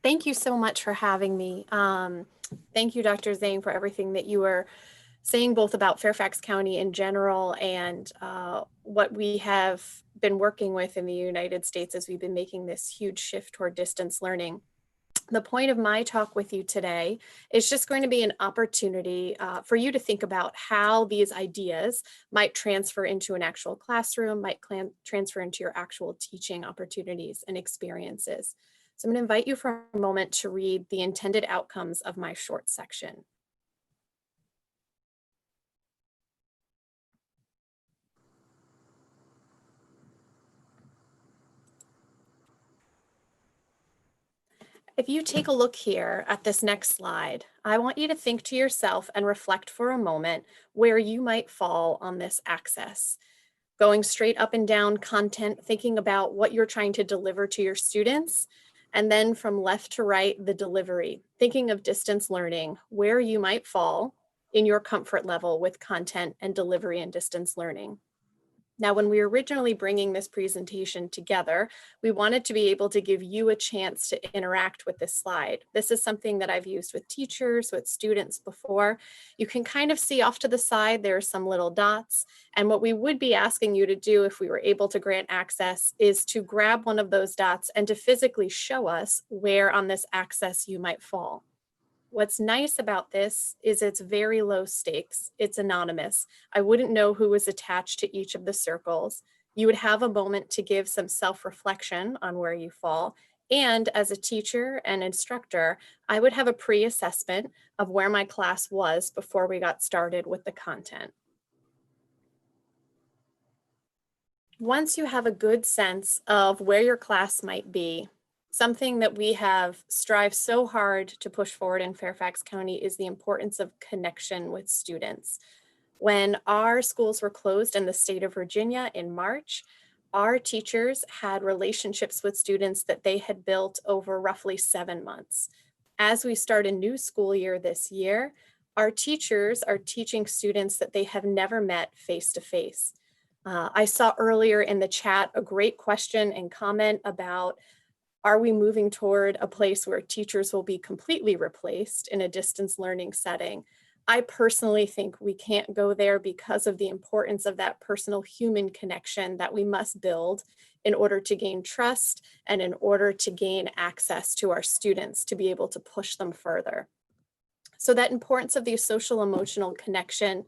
Thank you so much for having me. Thank you, Dr. Zhang, for everything that you were saying, both about Fairfax County in general and what we have been working with in the United States as we've been making this huge shift toward distance learning. The point of my talk with you today is just going to be an opportunity for you to think about how these ideas might transfer into an actual classroom, might transfer into your actual teaching opportunities and experiences. So I'm going to invite you for a moment to read the intended outcomes of my short section. If you take a look here at this next slide, I want you to think to yourself and reflect for a moment where you might fall on this axis. Going straight up and down content, thinking about what you're trying to deliver to your students, and then from left to right, the delivery, thinking of distance learning, where you might fall in your comfort level with content and delivery and distance learning. Now, when we were originally bringing this presentation together, we wanted to be able to give you a chance to interact with this slide. This is something that I've used with teachers, with students before. You can kind of see off to the side, there are some little dots. And what we would be asking you to do if we were able to grant access is to grab one of those dots and to physically show us where on this axis you might fall. What's nice about this is it's very low stakes. It's anonymous. I wouldn't know who was attached to each of the circles. You would have a moment to give some self-reflection on where you fall. And as a teacher and instructor, I would have a pre-assessment of where my class was before we got started with the content. Once you have a good sense of where your class might be, something that we have strived so hard to push forward in Fairfax County is the importance of connection with students. When our schools were closed in the state of Virginia in March, our teachers had relationships with students that they had built over roughly 7 months. As we start a new school year this year, our teachers are teaching students that they have never met face to face. I saw earlier in the chat a great question and comment about, are we moving toward a place where teachers will be completely replaced in a distance learning setting? I personally think we can't go there because of the importance of that personal human connection that we must build in order to gain trust and in order to gain access to our students to be able to push them further. So that importance of the social emotional connection,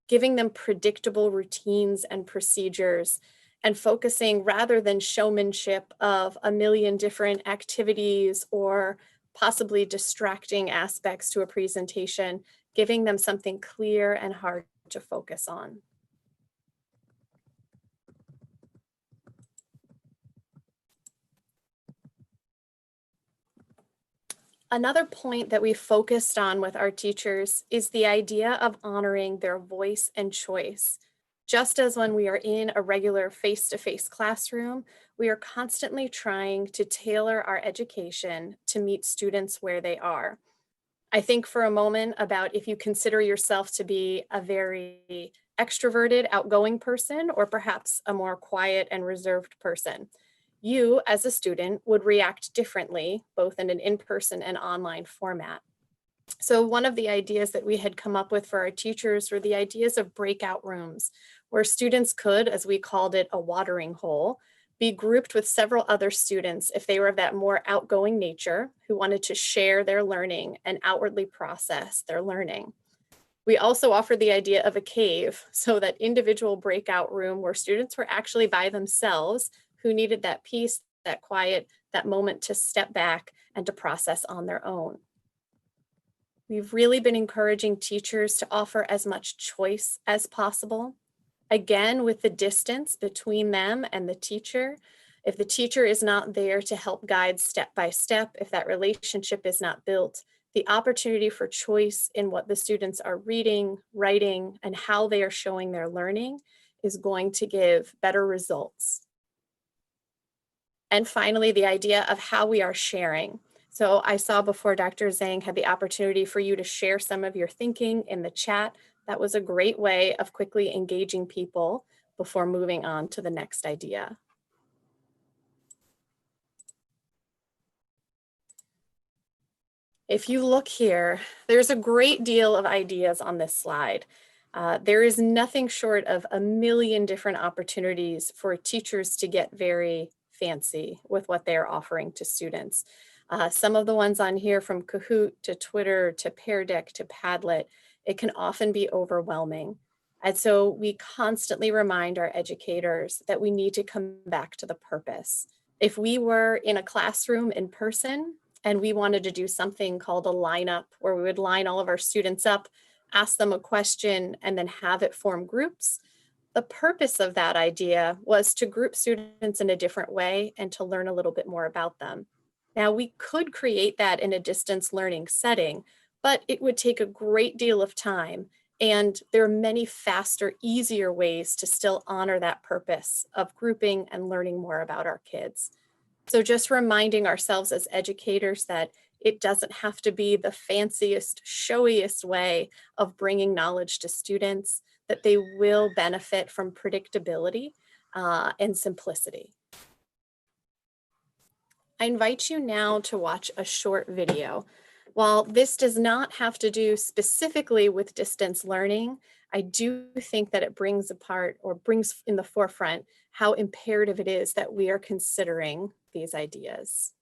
giving them predictable routines and procedures, and focusing rather than showmanship of a million different activities or possibly distracting aspects to a presentation, giving them something clear and hard to focus on. Another point that we focused on with our teachers is the idea of honoring their voice and choice. Just as when we are in a regular face-to-face classroom, we are constantly trying to tailor our education to meet students where they are. I think for a moment about if you consider yourself to be a very extroverted, outgoing person, or perhaps a more quiet and reserved person. You, as a student, would react differently, both in an in-person and online format. So one of the ideas that we had come up with for our teachers were the ideas of breakout rooms, where students could, as we called it, a watering hole, be grouped with several other students if they were of that more outgoing nature who wanted to share their learning and outwardly process their learning. We also offered the idea of a cave, so that individual breakout room where students were actually by themselves who needed that peace, that quiet, that moment to step back and to process on their own. We've really been encouraging teachers to offer as much choice as possible. Again, with the distance between them and the teacher, if the teacher is not there to help guide step by step, if that relationship is not built, the opportunity for choice in what the students are reading, writing, and how they are showing their learning is going to give better results. And finally, the idea of how we are sharing. So I saw before Dr. Zhang had the opportunity for you to share some of your thinking in the chat. That was a great way of quickly engaging people before moving on to the next idea. If you look here, there's a great deal of ideas on this slide. There is nothing short of a million different opportunities for teachers to get very fancy with what they're offering to students. Some of the ones on here, from Kahoot to Twitter to Pear Deck to Padlet, it can often be overwhelming. And so we constantly remind our educators that we need to come back to the purpose. If we were in a classroom in person and we wanted to do something called a lineup, where we would line all of our students up, ask them a question, and then have it form groups, the purpose of that idea was to group students in a different way and to learn a little bit more about them. Now, we could create that in a distance learning setting, but it would take a great deal of time. And there are many faster, easier ways to still honor that purpose of grouping and learning more about our kids. So just reminding ourselves as educators that it doesn't have to be the fanciest, showiest way of bringing knowledge to students, that they will benefit from predictability and simplicity. I invite you now to watch a short video. While this does not have to do specifically with distance learning, I do think that it brings apart, or brings in the forefront, how imperative it is that we are considering these ideas.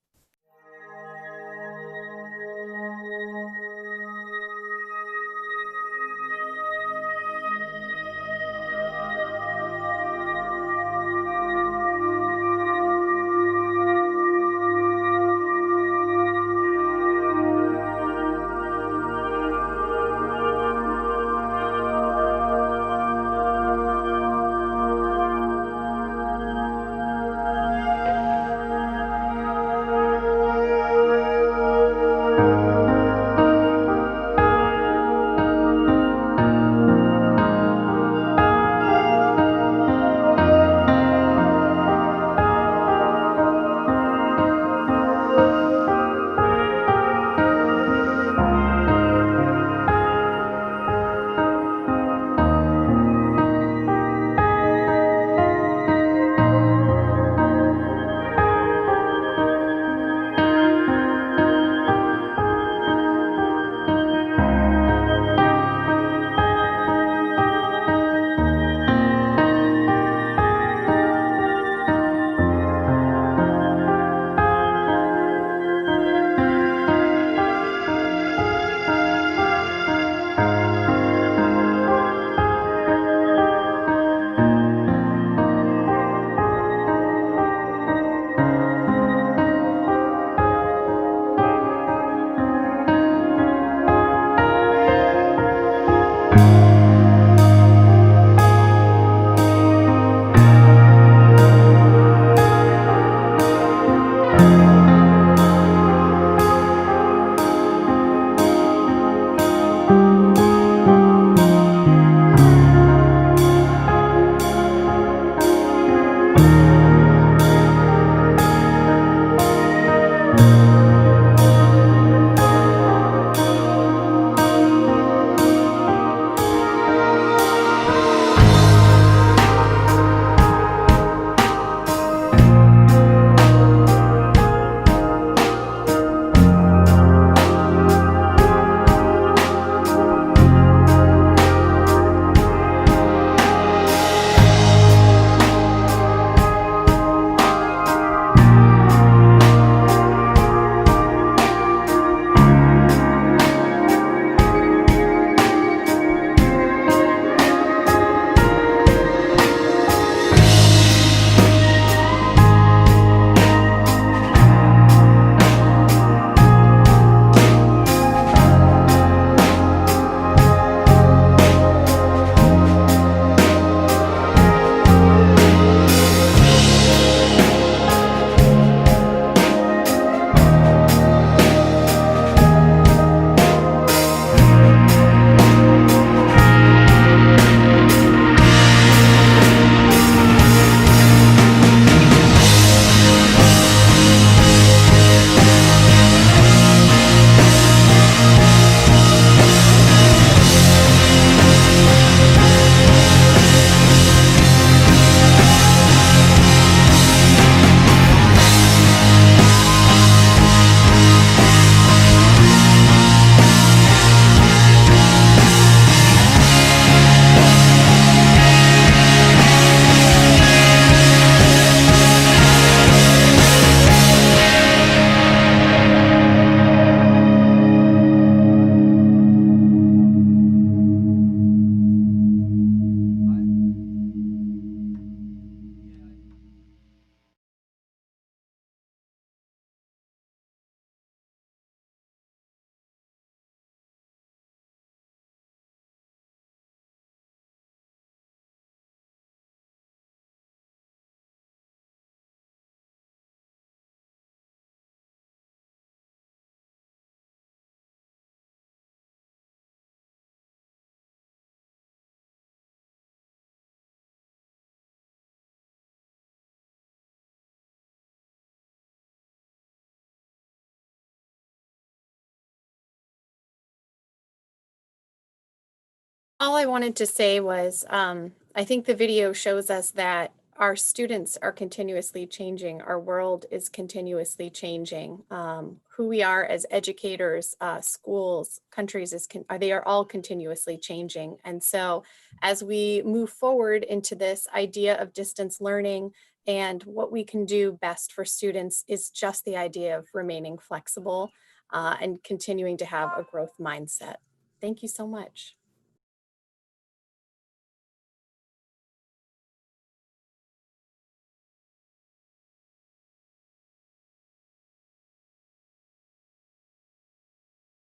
All I wanted to say was, I think the video shows us that our students are continuously changing. Our world is continuously changing. Who we are as educators, schools, countries they are all continuously changing. And so, as we move forward into this idea of distance learning and what we can do best for students is just the idea of remaining flexible and continuing to have a growth mindset. Thank you so much.